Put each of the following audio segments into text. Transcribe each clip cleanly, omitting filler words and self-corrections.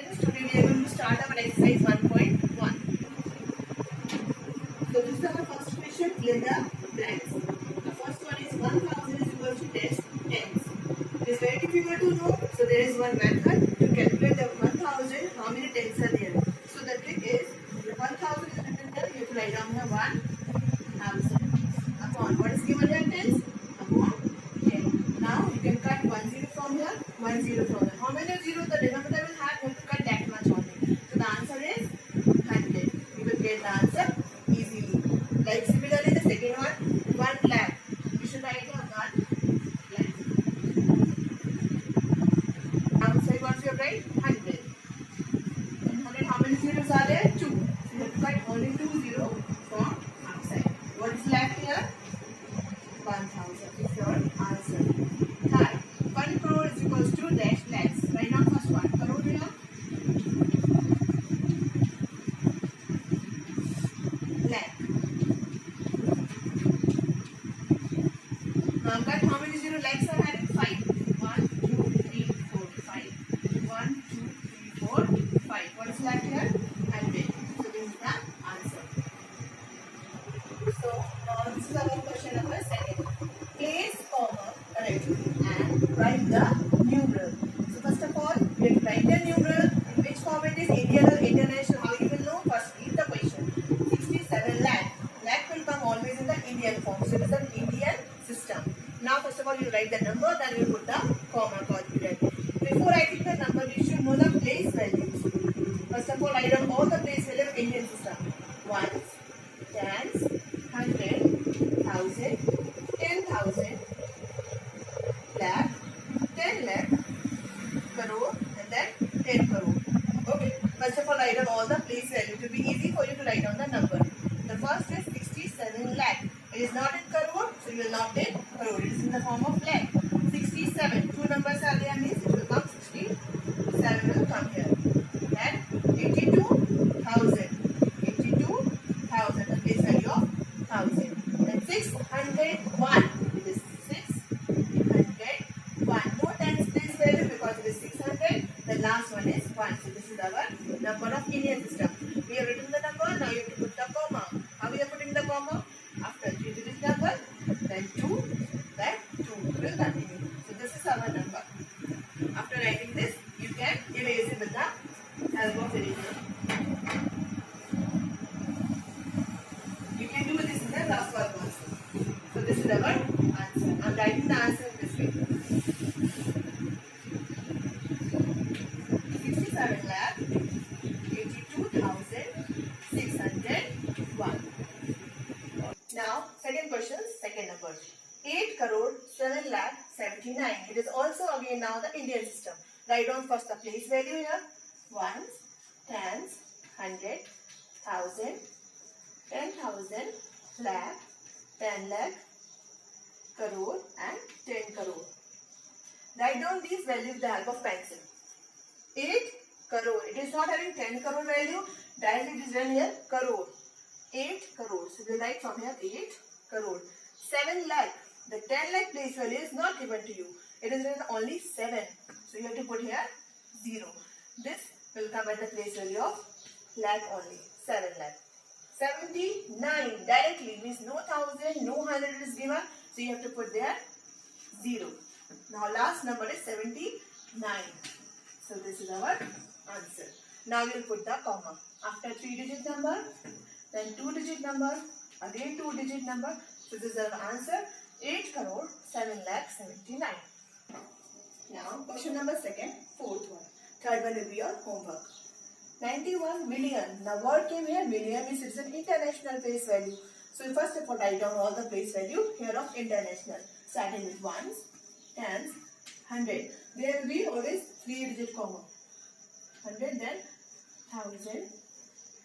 students. Today we are going to start our exercise 1.1. So this is our first question. Fill the blanks. The first one is 1000 is equal to tens. It is very difficult to know. So there is one method to calculate the 1000. How many tens are there? So the trick is the 1000 is written there. You have to write down the 1000 upon what is given here tens upon 10. Now you can cut 10 from here, 10 from here. How many zeros the denominator will have? You have to cut that much only. So the answer is 100. You will get the answer easily. Like similarly the second one, 1 lakh. You should write here 1 lakh. Outside what you have write? 100. In 100 how many zeros are there? 2. So you have to cut only 2 zeros from outside. What is left here? 1000 is your answer. Third, 1 crore is equals to dash lakhs. Write down first one. Crore here. Lakh. Now cut how many zero lakhs are having? 5. 1, 2, 3, 4, 5. 1, 2, 3, 4, 5. What is left here? 100. So this is the answer. So now this is our question number 2. Place comma correctly and write the numeral. So first of all, we have to write the numeral. In which form it is, Indian or international? How you will know? First read the question. 67 lakh. Lakh will come always in the Indian form. So it is an Indian system. Now first of all, you write the number, then you put the comma correctly. Before writing the number, you should know the place values. First of all, write down all the place values of Indian system. Ones, tens, 100, 1000, 10,000, lakh, 10 lakh, crore, and then 10 crore. Okay. First of all, write down all the place value. It will be easy for you to write down the number. The first is 67 lakh. It is not in crore, so you will not take crore. It is in the form of lakh. 67. Two numbers are there, means it will come 67 will come here. Then 82,000. 82,000. The place value of 1000. Then 601. It is 601. No tens place value because it is 600. The last one is 1. So this is our number of Indian system. We have written the number. Now you have to put the comma. How we are putting the comma? After 3 digit number, then 2, then 2. Will continue. So this is our number. After writing this, you can erase it with the help of eraser. You can do this in the last one also. So this is our answer. I am writing the answer in this way. 67 lakh 82,601. Now second question, second number. 8 crore 7 lakh 79. It is also again now the Indian system. Write down first the place value here. Ones, tens, 100, 1000, 10,000, lakh, 10 lakh, crore and 10 crore. Write down these values with the help of pencil. 8 crore. It is not having 10 crore value. Directly it is written here crore. 8 crore. So we write from here 8 crore. 7 lakh. The 10 lakh place value is not given to you. It is written only 7. So you have to put here 0. This will come at the place value of lakh only. 7 lakh. 79 directly means no 1000, no 100 is given. So you have to put there 0. Now last number is 79. So this is our answer. Now we will put the comma. After 3 digit number, then 2 digit number, again 2 digit number. So this is our answer. 8 crore 7 lakh 79. Now question number second, fourth one. Third one will be your homework. 91 million. Now word came here, million means it's an international place value. So first of all write down all the place value here of international. Starting with ones, tens, 100. There will be always 3 digit comma. 100 then 1000.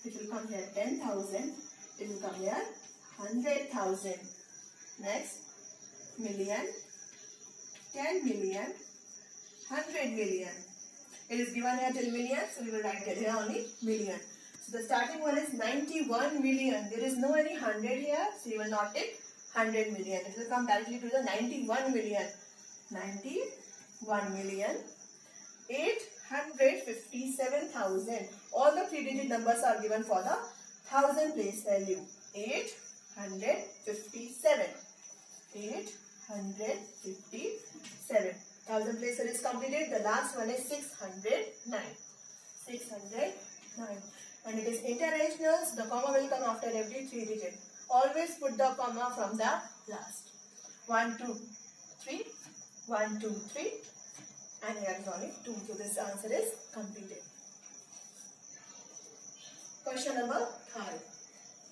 It will come here 10,000. It will come here 100,000. Next million, 10 million, 100 million. It is given here till million, so we will write here only million. So the starting one is 91 million. There is no any 100 here, so you will not take 100 million. It will come directly to the 91 million. 91 million. 857,000 10,000. All the 3-digit numbers are given for the 1000 place value. 857. 857. 1000 place value is completed. The last one is 609. 609. And it is international, so the comma will come after every 3 digit. Always put the comma from the last. 1, 2, 3. 1, 2, 3. And here is only 2. So this answer is completed. Question number 5.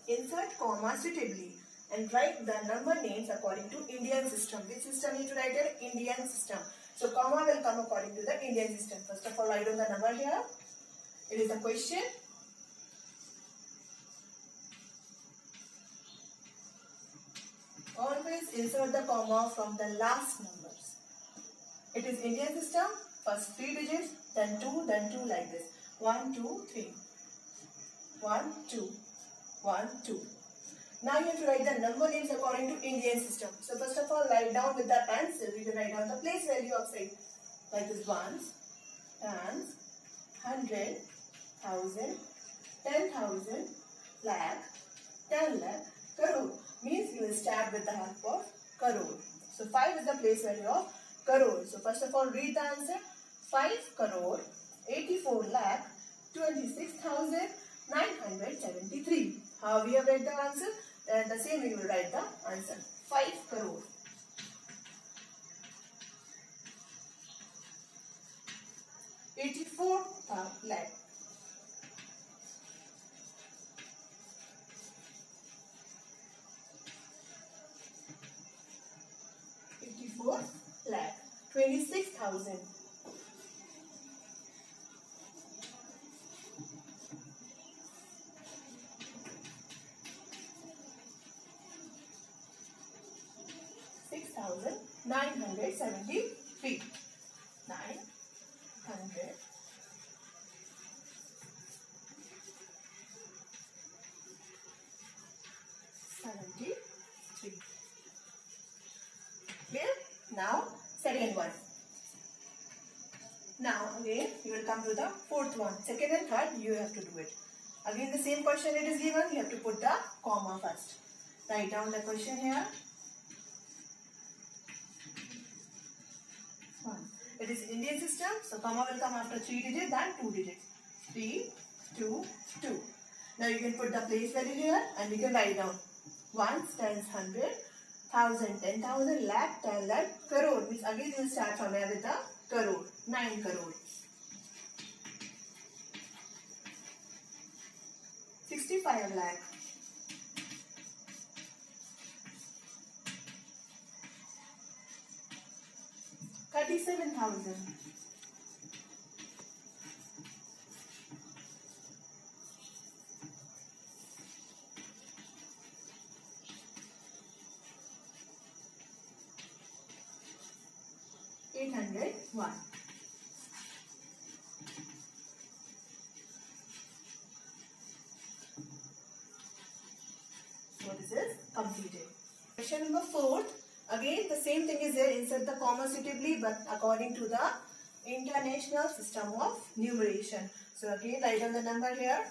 Insert comma suitably and write the number names according to Indian system. Which system you need to write here? Indian system. So comma will come according to the Indian system. First of all, write down the number here. It is a question. Always insert the comma from the last numbers. It is Indian system. First 3 digits, then 2, like this. 1, 2, 3. 1, 2. 1, 2. Now you have to write the number names according to Indian system. So first of all, write down with the pencil. You can write down the place value outside. Like this: ones, tens, 100, 1000, 10,000, lakh, 10 lakh, crore. Means you will start with the help of crore. So 5 is the place value of crore. So first of all, read the answer. 5 crore, 84 lakh, 26,973. How we have read the answer? The same we will write the answer. 5 crore. 84 lakh. 84 lakh. 26,000. 6,973. 973. Clear? Now, second one. Now, again, you will come to the fourth one. Second and third, you have to do it. Again, the same question it is given. You have to put the comma first. Write down the question here. It is Indian system, so comma will come after 3 digits than 2 digits. 3, 2, 2. Now you can put the place value here and you can write down ones, tens, 100, 1000, 10,000, lakh, 10 lakh, crore. Means again you will start from here with the crore. 9 crore. 65 lakh. 37,000. 801. So this is completed. Question number 4. Again, the same thing is there. Insert the comma suitably, but according to the international system of numeration. So again, write down the number here.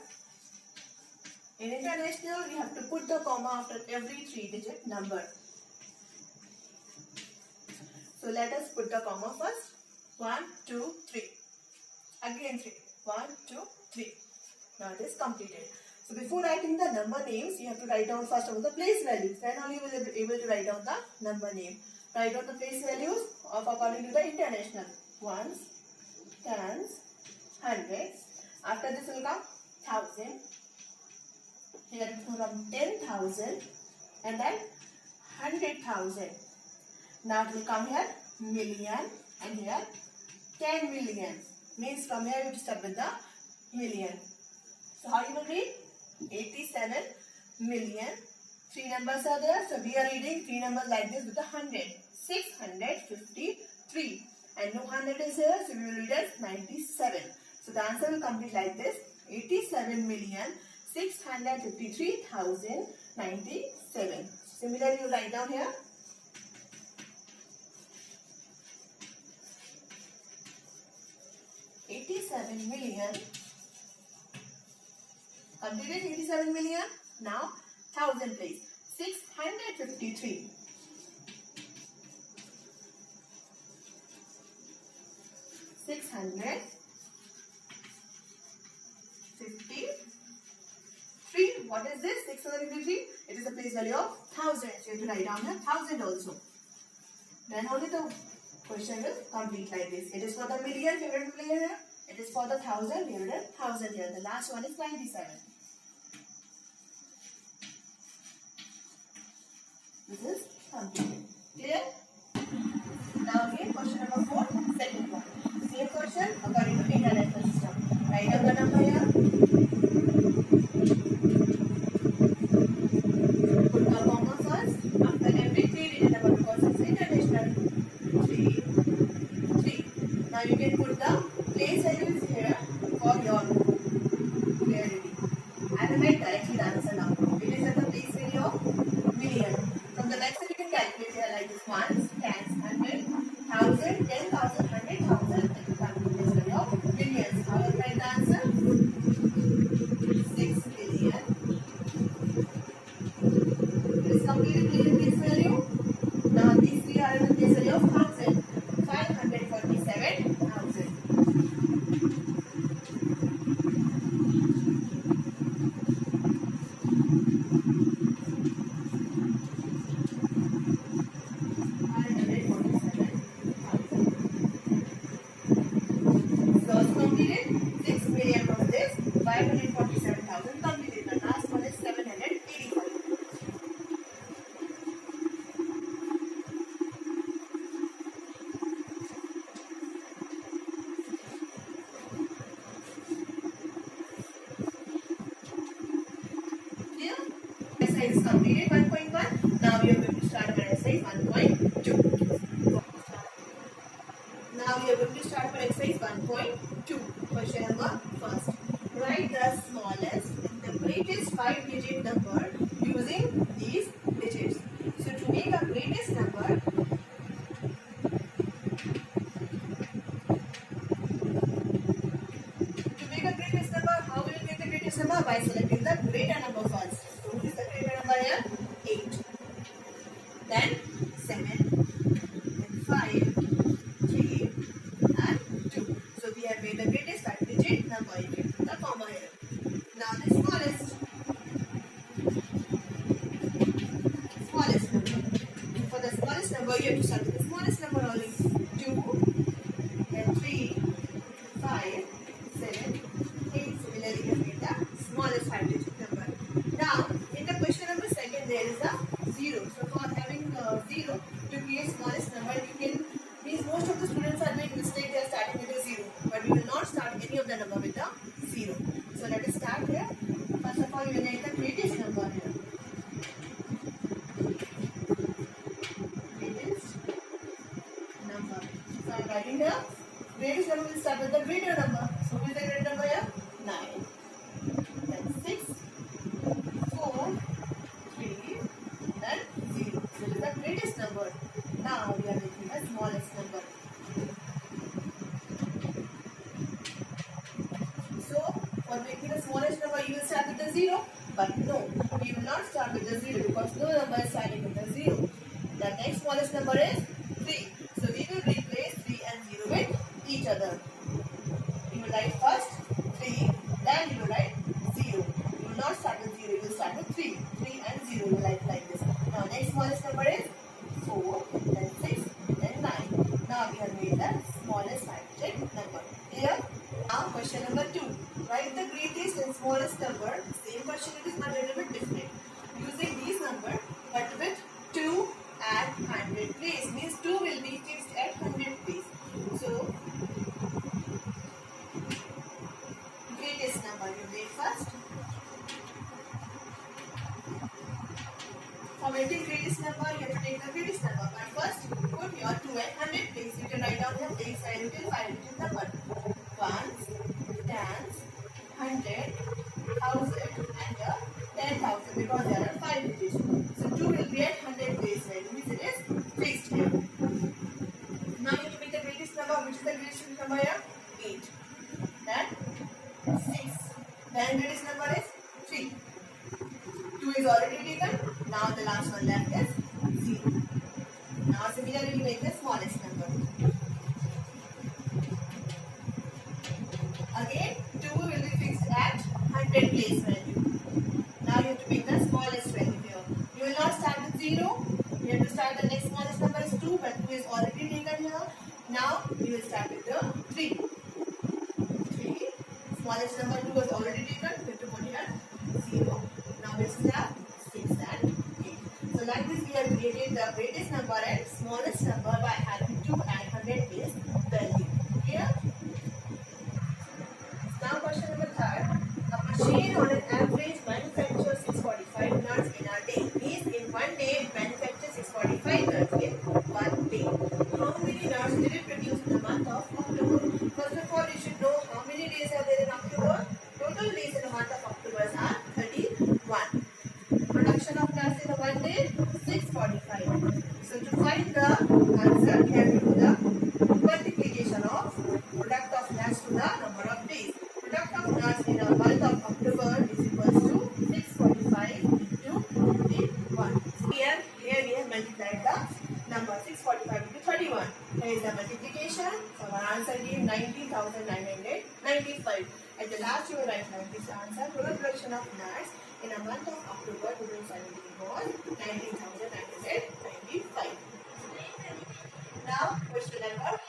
In international, you have to put the comma after every 3-digit number. So let us put the comma first. 1, 2, 3. Again 3. 1, 2, 3. Now it is completed. So before writing the number names, you have to write down first of the place values. Then only you will be able to write down the number name. Write down the place values of according to the international. Ones, tens, hundreds. After this will come 1,000. Here it will come 10,000 and then 100,000. Now it will come here million and here 10 million. Means from here you start with the million. So how you will read? 87 million. 3 numbers are there. So we are reading 3 numbers like this with the 100. 653. And no 100 is here. So we will read as 97. So the answer will complete like this. 87,653,097. Similarly, you write down here. 87,653,097. Completed 87 million. Now 1000 place. 653. 653. What is this? 653. It is the place value of 1000. So you have to write down here 1000 also. Then only the question will complete like this. It is for the million. We have written million here. It is for the 1000. We have written 1000 here. The last one is 97. This is completed. Clear? Now again question number 4, second one. Same question according to international system. Write down the number here. Put the comma first. After every 3 digit number because it's international. 3, 3. Now you can put the place values here for your clarity. I will write directly the answer now. It is at the place value of million. From the next you can calculate here like this: ones, tens, 100, 1000, 10,000, 100,000. It will come to the place value of millions. How will write the answer? 6 billion. It is completed million place value. Now these three are in the place value of 1000. 547,000. Completed 6 million from this, 547,000 completed. The last one is 785. Here, exercise is completed 1.1. Now we are going to start with exercise 1.2. Now we are going to start with exercise 1.2. Question number first. Write the smallest and the greatest 5-digit number using these digits. So to make a greatest number, how will you get the greatest number? By selecting the greater number first. So who is the greater number here? 8. Then 7, then 5, 3, and 2. So we have made the greatest 5-digit number. You can put the comma here. Now the smallest number. For the smallest number, you have to start with the smallest number only. 2, then 3, 5, 7, 8. Similarly, we have made the smallest 5-digit number. Now, in the question number second, there is a 0. So for having 0 to create smallest number, you can means most of the students are making mistake. They are starting with a 0, but we will not start any of the number with a 0. So let us start here. First of all, we will make the greatest number here. Greatest number. So I am writing the greatest number. Will start with the greater number. So who is the greater number here? 9. Then 6, 4, 3, then 0. So this is the greatest number. Now we are making the smallest number. So for making the smallest number, you will start with the 0. But no, we will not start with the 0 because no number is starting with the 0. The next smallest number is 3. So we will replace 3 and 0 with each other. You will write first 3, then you will write 0. You will not start with 0, you will start with 3. 3 and 0 you will write like this. Now next smallest number is 4, then 6, then 9. Now we have made the smallest 5-digit number. Here, now question number 2. Write the greatest and smallest number. Same question, it is but a little bit different. Using these numbers, but with 2 at 100 place. Means 2 will be fixed at 100 place. So, greatest number you make first. For making greatest number, you have to take the greatest number. But first, put your 2 at 100 place. You can write down the place where you can 5-digit number. Ones, tens, 100, 1000 and 10,000 because there are 5 digits. So 2 will be at 100 place value, means it is fixed here. Now you have to make the greatest number. Which is the greatest number here? 8. Then 6. Then greatest number is 2 is already taken. Now the last one left is 0. Now similarly we make the smallest number. Again 2 will be fixed at 100 place value. Now you have to make the smallest value here. You will not start with 0. You have to start the next smallest number is 2, but 2 is already taken here. Now you will start with the 3. 3. Smallest number 2 was already taken. You have to put here 0. Now we start 6 and 8. So like this we have created the greatest number and smallest number by having 2 and 100 place value. Here. Now question number 3. A machine on an average manufactures 645 nuts in a day. Means in one day it manufactures 645 nuts in one day. How many nuts did it produce in the month of October? First of all, you should know how many days are there in October. Total days in the month of October are 31. Production of nuts in a one day 645. So to find the answer, we have to do the multiplication of product of nuts to the number of days. Product of nuts in a month of October is equals to 645 into 31. Here we have multiplied the number 645 into 31. Here is the multiplication. So our answer is 90,995. At the last you will write like this answer. Total production of nuts in a month of October 2017 was 19,995. Now question number 4.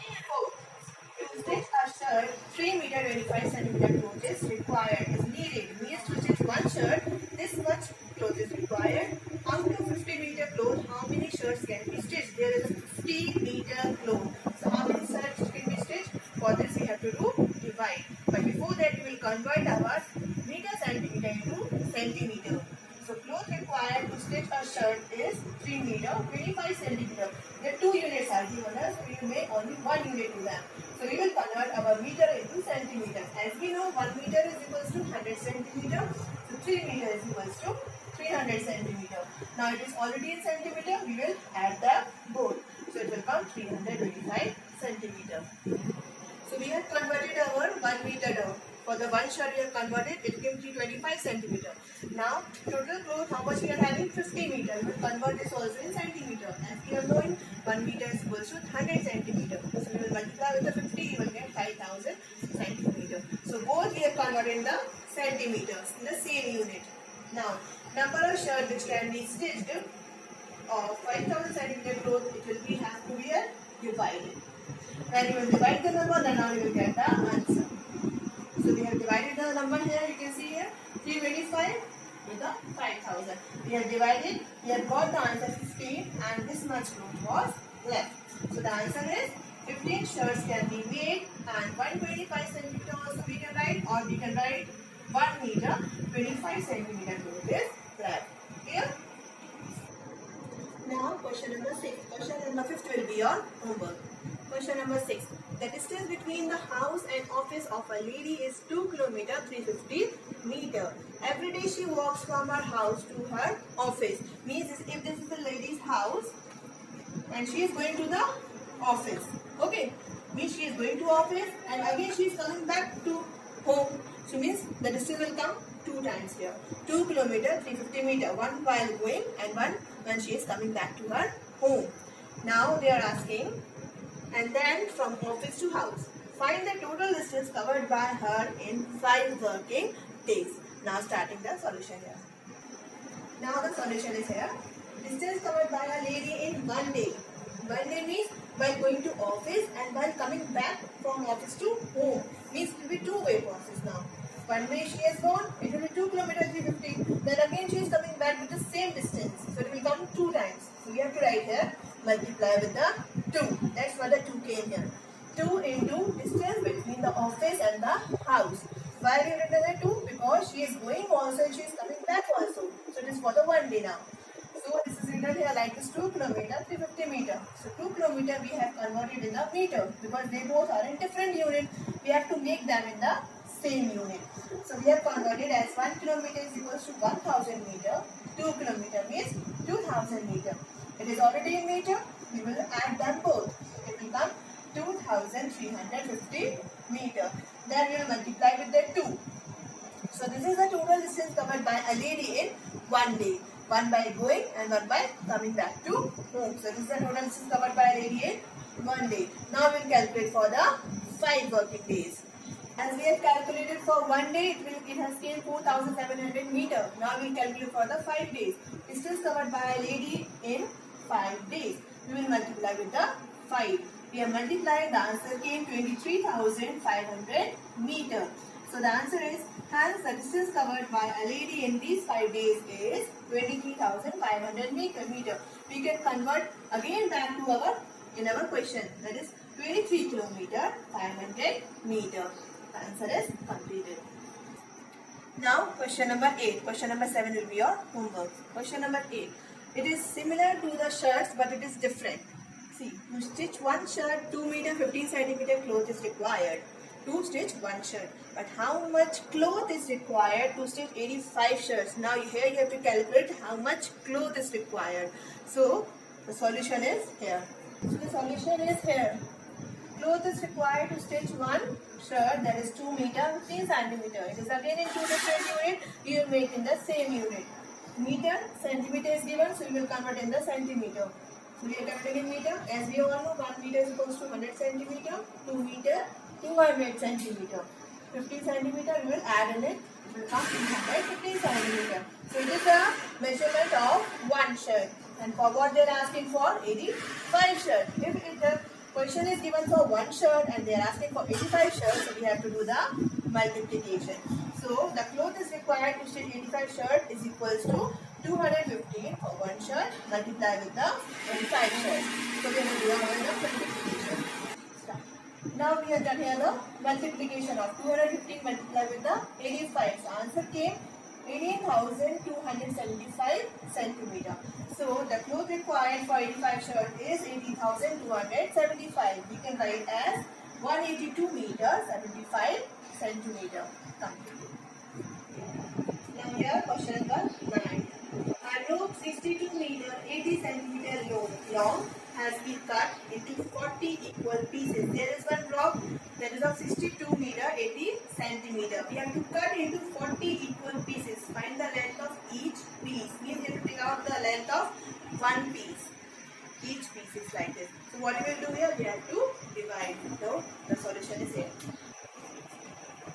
To stitch a shirt, 3 meter 25 centimeter cloth is required, is needed. Means to stitch one shirt, this much cloth is required. Out of 50 meter cloth, how many shirts can be stitched? There is a 50 meter cloth. So how many shirts can be stitched? For this we have to do divide. But before that we will convert our meter centimeter into centimeter. So cloth required to stitch a shirt is 3 meter 25 centimeter. The 2 units are given us, so we will make only 1 unit to them. So we will convert our meter into centimeter. As we know, 1 meter is equals to 100 centimeter. So 3 meter is equals to 300 centimeter. Now it is already in centimeter. We will add the both. So it will come 325 centimeter. So we have converted our 1 meter down. For the one shirt we have converted, it came 325 centimeter. Now total cloth, how much we are having? 50 meter. We will convert this also in centimeter. As we are knowing, 1 meter is equals to 100 centimeter. So we will multiply with the 50, you will get 5,000 centimeter. So both we have converted in the centimeters, in the same unit. Now, number of shirt which can be stitched of 5,000 centimeter cloth, it will be have to be divided. When you will divide the number, then now you will get the answer. So we have divided the number here, you can see here, 325 with the 5,000. We have divided, we have got the answer 15 and this much cloth was left. So the answer is 15 shirts can be made and 125 centimeter also we can write, or we can write 1 meter 25 centimeter cloth is left. Here. Now question number 6. Question number 5 will be your homework. Question number 6. The distance between the house and office of a lady is 2 km 350 meter. Every day she walks from her house to her office. Means if this is the lady's house and she is going to the office. Okay. Means she is going to office and again she is coming back to home. So means the distance will come 2 times here. 2 km 350 meter. One while going and one when she is coming back to her home. Now they are asking, and then from office to house, find the total distance covered by her in 5 working days. Now starting the solution here. Now the solution is here. Distance covered by a lady in 1 day. 1 day means while going to office and while coming back from office to home. Means it will be 2-way process now. One way she has gone, it will be 2 km 350. Then again she is coming back with the same distance. So it will come 2 times. So we have to write here, multiply with the 2. That's why the 2 came here. 2 into distance between the office and the house. Why we have written the 2? Because she is going also and she is coming back also. So it is for the 1 day now. So this is written here like this 2 km 350 meter. So 2 km we have converted in the meter because they both are in different unit. We have to make them in the same unit. So we have converted as 1 kilometer is equals to 1000 meter. 2 kilometer means 2000 meter. It is already in meter. We will add them both. It will come 2350 meter. Then we will multiply with the 2. So this is the total distance covered by a lady in 1 day. One by going and one by coming back to home. So this is the total distance covered by a lady in 1 day. Now we will calculate for the 5 working days. As we have calculated for 1 day, it has came 4,700 meter. Now we will calculate for the 5 days. Distance covered by a lady in 5 days. We will multiply with the 5. We have multiplied, the answer came 23,500 meter. So the answer is, hence the distance covered by a lady in these 5 days is 23,500 meter. We can convert again back to our question, that is 23 kilometer 500 meter. The answer is completed. Now question number 8. Question number 7 will be your homework. Question number 8. It is similar to the shirts but it is different. See, to stitch one shirt 2 meter 15 centimeter cloth is required to stitch one shirt. But how much cloth is required to stitch 85 shirts? Now here you have to calculate how much cloth is required. So the solution is here. So the solution is here. Cloth is required to stitch one shirt, that is 2 meter 15 centimeter. It is again in 2 different units. You will make in the same unit. Meter, centimeter is given, so you will convert in the centimeter. So we are converting in meter. As we all know, 1 meter is equals to 100 centimeter, 2 meter 200 centimeter. 15 centimeter we will add in it. It will come 215 centimeter. So it is a measurement of one shirt. And for what they are asking for? 85 shirt. If the question is given for one shirt and they are asking for 85 shirts, so we have to do the multiplication. So the cloth is required to stitch 85 shirt is equals to 215 for one shirt multiply with the 85 shirts. So we have to do the multiplication. Now we have done here the multiplication of 215 multiplied with the 85. So answer came 18,275 centimeter. So the cloth required for 85 shirt is 18,275. We can write as 182 meter 75 centimeter. Now here question number 9. A rope 62 meter 80 centimeter long has been cut into 40 equal pieces. There is one block that is of 62 meter 80 centimeter. We have to cut into 40 equal pieces. Find the length of each piece. Means we have to take out the length of one piece. Each piece is like this. So what we will do here? We have to divide. So the solution is here.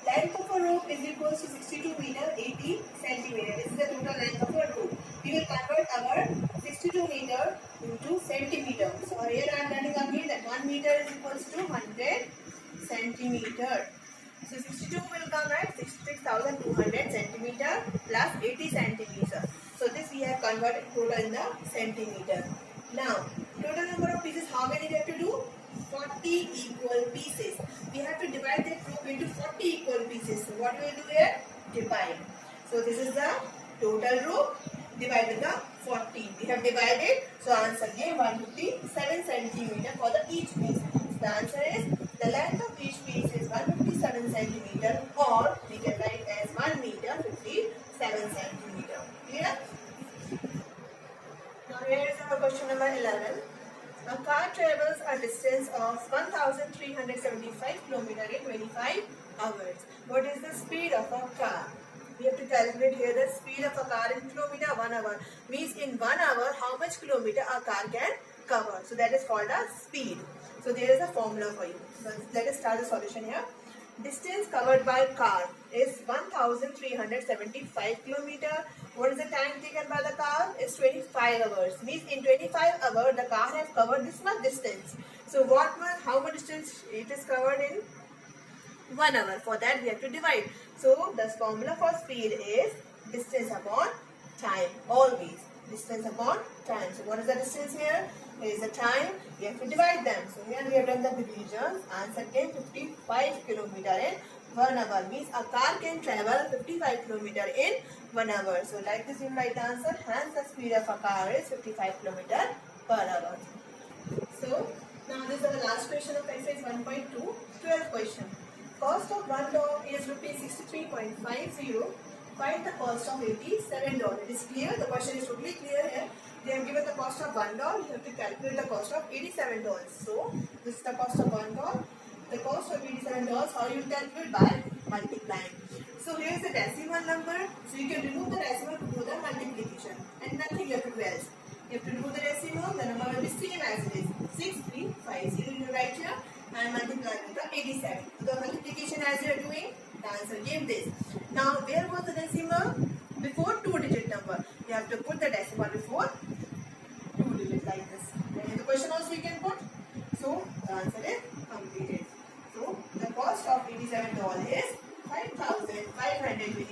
Length of a rope is equals to 62 meter 80 centimeter. This is the total length of a rope. We will convert our 62 meter into centimeter. So here I am writing again that 1 meter is equals to 100 centimeter. So 62 will come at 66,200 centimeter plus 80 centimeter. So this we have converted total in the centimeter. Now total number of pieces, how many we have to do? 40 equal pieces. We have to divide that rope into 40 equal pieces. So what we will do here? Divide. So this is the total rope divided the 40. We have divided. So answer came 157 centimeter for the each piece. So the answer is the length of each piece is 157 centimeter, or we can write as 1 meter 57 centimeter. Clear? Now here is our question number 11. A car travels a distance of 1,375 km in 25 hours. What is the speed of a car? We have to calculate here the speed of a car in kilometer 1 hour. Means in 1 hour how much kilometer a car can cover. So that is called a speed. So there is a formula for you. So let us start the solution here. Distance covered by car is 1,375 km. What is the time taken by the car? Is 25 hours. Means in 25 hours the car has covered this much distance. So how much distance it is covered in 1 hour? For that we have to divide. So the formula for speed is distance upon time. Always distance upon time. So what is the distance here? Here is the time. We have to divide them. So here we have done the divisions. Answer came 55 km in 1 hour. Means a car can travel 55 km in 1 hour. So like this you write the answer. Hence the speed of a car is 55 km per hour. So now this is the last question of exercise 1.2. 12th question. Cost of one dog is rupees 63.50. Find the cost of $87. It is clear. The question is totally clear here. They have given the cost of $1. You have to calculate the cost of $87. So this is the cost of $1. The cost of $87. How you calculate? By multiplying. So here is the decimal number. So you can remove the decimal to do the multiplication, and nothing you have to do else. You have to remove the decimal, the number will be same as it is. 6350 you write here and multiply with the 87. So the multiplication as you are doing, the answer gave this. Now where was the decimal? Before 2-digit number. You have to put the decimal before 2 digits like this. Then in the question also you can put. So the answer is completed. So the cost of $87 is 5,500.